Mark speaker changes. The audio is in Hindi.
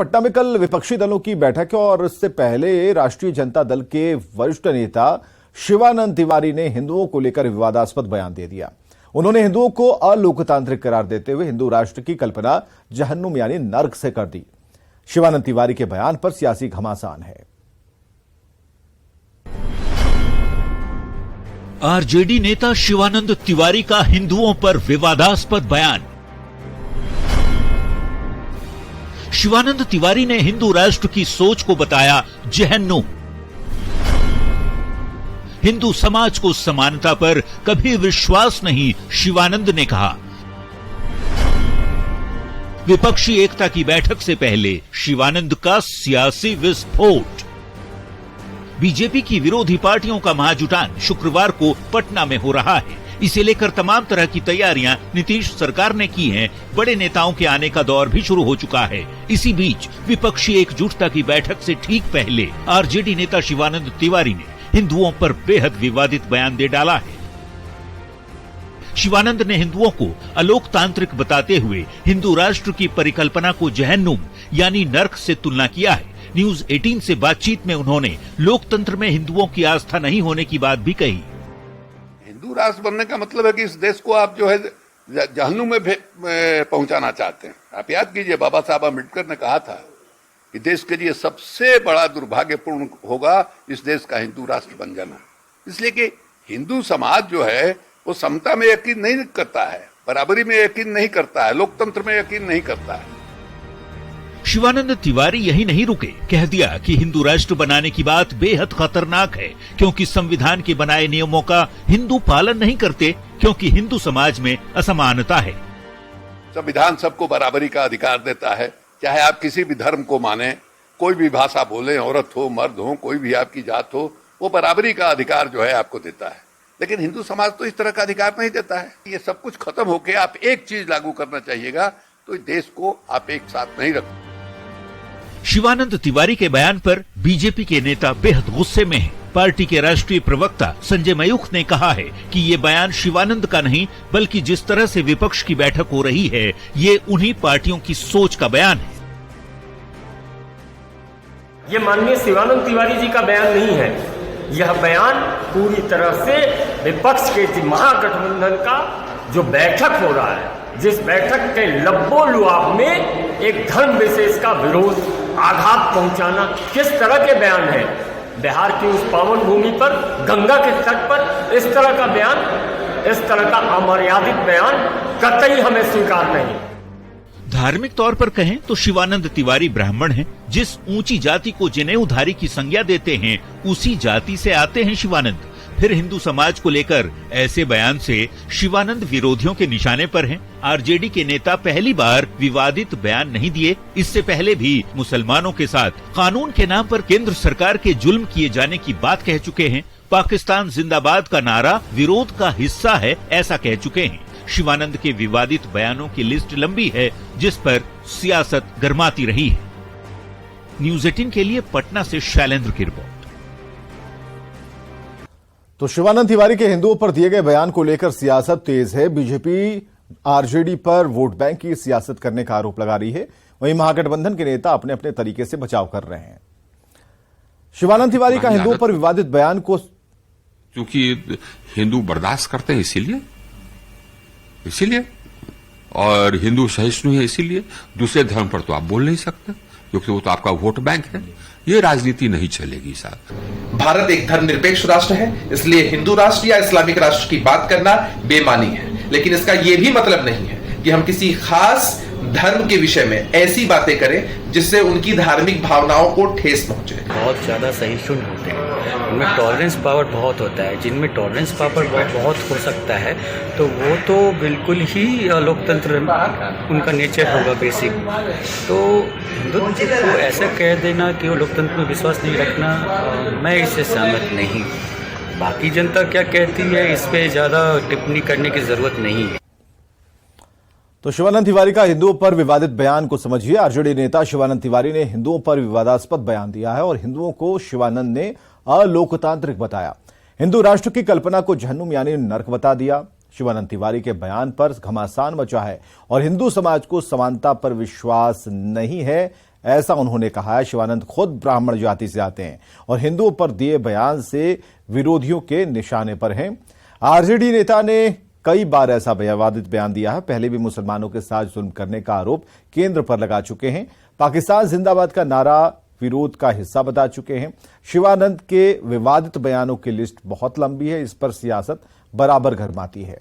Speaker 1: पटना में कल विपक्षी दलों की बैठक है और इससे पहले राष्ट्रीय जनता दल के वरिष्ठ नेता शिवानंद तिवारी ने हिंदुओं को लेकर विवादास्पद बयान दे दिया। उन्होंने हिंदुओं को अलोकतांत्रिक करार देते हुए हिंदू राष्ट्र की कल्पना जहन्नुम यानी नर्क से कर दी। शिवानंद तिवारी के बयान पर सियासी घमासान है।
Speaker 2: आरजेडी नेता शिवानंद तिवारी का हिंदुओं पर विवादास्पद बयान। शिवानंद तिवारी ने हिंदू राष्ट्र की सोच को बताया जहन्नुम। हिंदू समाज को समानता पर कभी विश्वास नहीं, शिवानंद ने कहा। विपक्षी एकता की बैठक से पहले शिवानंद का सियासी विस्फोट। बीजेपी की विरोधी पार्टियों का महाजुटान शुक्रवार को पटना में हो रहा है। इसे लेकर तमाम तरह की तैयारियां नीतीश सरकार ने की हैं। बड़े नेताओं के आने का दौर भी शुरू हो चुका है। इसी बीच विपक्षी एकजुटता की बैठक से ठीक पहले आरजेडी नेता शिवानंद तिवारी ने हिंदुओं पर बेहद विवादित बयान दे डाला है। शिवानंद ने हिंदुओं को अलोकतांत्रिक बताते हुए हिंदू राष्ट्र की परिकल्पना को जहन्नुम यानी नर्क से तुलना किया है। न्यूज 18 से बातचीत में उन्होंने लोकतंत्र में हिंदुओं की आस्था नहीं होने की बात भी कही।
Speaker 3: हिंदू राष्ट्र बनने का मतलब है कि इस देश को आप जो है जहन्नुम में पहुंचाना चाहते हैं। आप याद कीजिए, बाबा साहब अम्बेडकर ने कहा था कि देश के लिए सबसे बड़ा दुर्भाग्यपूर्ण होगा इस देश का हिंदू राष्ट्र बन जाना। इसलिए कि हिंदू समाज जो है वो समता में यकीन नहीं करता है, बराबरी में यकीन नहीं करता है, लोकतंत्र में यकीन नहीं करता है।
Speaker 2: शिवानंद तिवारी यही नहीं रुके, कह दिया कि हिंदू राष्ट्र बनाने की बात बेहद खतरनाक है क्योंकि संविधान के बनाए नियमों का हिंदू पालन नहीं करते, क्योंकि हिंदू समाज में असमानता है।
Speaker 3: संविधान सबको बराबरी का अधिकार देता है, चाहे आप किसी भी धर्म को माने, कोई भी भाषा बोले, औरत हो मर्द हो, कोई भी आपकी जात हो, वो बराबरी का अधिकार जो है आपको देता है। लेकिन हिंदू समाज तो इस तरह का अधिकार नहीं देता है। ये सब कुछ खत्म होके आप एक चीज लागू करना चाहिएगा, तो इस देश को आप एक साथ नहीं रख।
Speaker 2: शिवानंद तिवारी के बयान पर बीजेपी के नेता बेहद गुस्से में हैं। पार्टी के राष्ट्रीय प्रवक्ता संजय मयूख ने कहा है कि ये बयान शिवानंद का नहीं, बल्कि जिस तरह से विपक्ष की बैठक हो रही है, ये उन्हीं पार्टियों की सोच का बयान है।
Speaker 4: ये माननीय शिवानंद तिवारी जी का बयान नहीं है। यह बयान पूरी तरह से विपक्ष के महागठबंधन का जो बैठक हो रहा है, जिस बैठक के लब्बो लुआब में एक धर्म विशेष का विरोध, आघात पहुंचाना, किस तरह के बयान है। बिहार की उस पावन भूमि पर, गंगा के तट पर इस तरह का बयान, इस तरह का अमर्यादित बयान कतई हमें स्वीकार नहीं।
Speaker 2: धार्मिक तौर पर कहें तो शिवानंद तिवारी ब्राह्मण हैं। जिस ऊंची जाति को जनेऊधारी की संज्ञा देते हैं, उसी जाति से आते हैं शिवानंद। फिर हिंदू समाज को लेकर ऐसे बयान से शिवानंद विरोधियों के निशाने पर हैं। आरजेडी के नेता पहली बार विवादित बयान नहीं दिए। इससे पहले भी मुसलमानों के साथ कानून के नाम पर केंद्र सरकार के जुल्म किए जाने की बात कह चुके हैं। पाकिस्तान जिंदाबाद का नारा विरोध का हिस्सा है, ऐसा कह चुके हैं। शिवानंद के विवादित बयानों की लिस्ट लंबी है, जिस पर सियासत गर्माती रही है। न्यूज 18 के लिए पटना से शैलेंद्र की रिपोर्ट।
Speaker 1: तो शिवानंद तिवारी के हिंदुओं पर दिए गए बयान को लेकर सियासत तेज है। बीजेपी आरजेडी पर वोट बैंक की सियासत करने का आरोप लगा रही है। वहीं महागठबंधन के नेता अपने अपने तरीके से बचाव कर रहे हैं। शिवानंद तिवारी का हिंदुओं पर विवादित बयान को
Speaker 5: क्योंकि हिंदू बर्दाश्त करते हैं, इसीलिए और हिंदू सहिष्णु है, इसीलिए दूसरे धर्म पर तो आप बोल नहीं सकते, क्योंकि वो तो आपका वोट बैंक है। ये राजनीति नहीं चलेगी साहब।
Speaker 6: भारत एक धर्मनिरपेक्ष राष्ट्र है, इसलिए हिंदू राष्ट्र या इस्लामिक राष्ट्र की बात करना बेमानी है। लेकिन इसका यह भी मतलब नहीं है कि हम किसी खास धर्म के विषय में ऐसी बातें करें जिससे उनकी धार्मिक भावनाओं को ठेस पहुंचे।
Speaker 7: बहुत ज्यादा सहिष्णु होते हैं, उनमें टॉलरेंस पावर बहुत होता है। जिनमें टॉलरेंस पावर बहुत हो सकता है, तो वो तो बिल्कुल ही लोकतंत्र उनका नेचर होगा बेसिक। तो हिंदुत्व को ऐसा कह देना कि वो लोकतंत्र में विश्वास नहीं रखना, मैं इससे सहमत नहीं। बाकी जनता क्या कहती है, इस पे ज्यादा टिप्पणी करने की जरूरत नहीं है।
Speaker 1: तो शिवानंद तिवारी का हिंदुओं पर विवादित बयान को समझिए। आरजेडी नेता शिवानंद तिवारी ने हिंदुओं पर विवादास्पद बयान दिया है और हिंदुओं को शिवानंद ने अलोकतांत्रिक बताया। हिंदू राष्ट्र की कल्पना को जहन्नुम यानी नर्क बता दिया। शिवानंद तिवारी के बयान पर घमासान मचा है और हिंदू समाज को समानता पर विश्वास नहीं है, ऐसा उन्होंने कहा। शिवानंद खुद ब्राह्मण जाति से आते हैं और हिंदुओं पर दिए बयान से विरोधियों के निशाने पर हैं। आरजेडी नेता ने कई बार ऐसा विवादित बयान दिया है। पहले भी मुसलमानों के साथ जुल्म करने का आरोप केंद्र पर लगा चुके हैं। पाकिस्तान जिंदाबाद का नारा विरोध का हिस्सा बता चुके हैं। शिवानंद के विवादित बयानों की लिस्ट बहुत लंबी है। इस पर सियासत बराबर गरमाती है।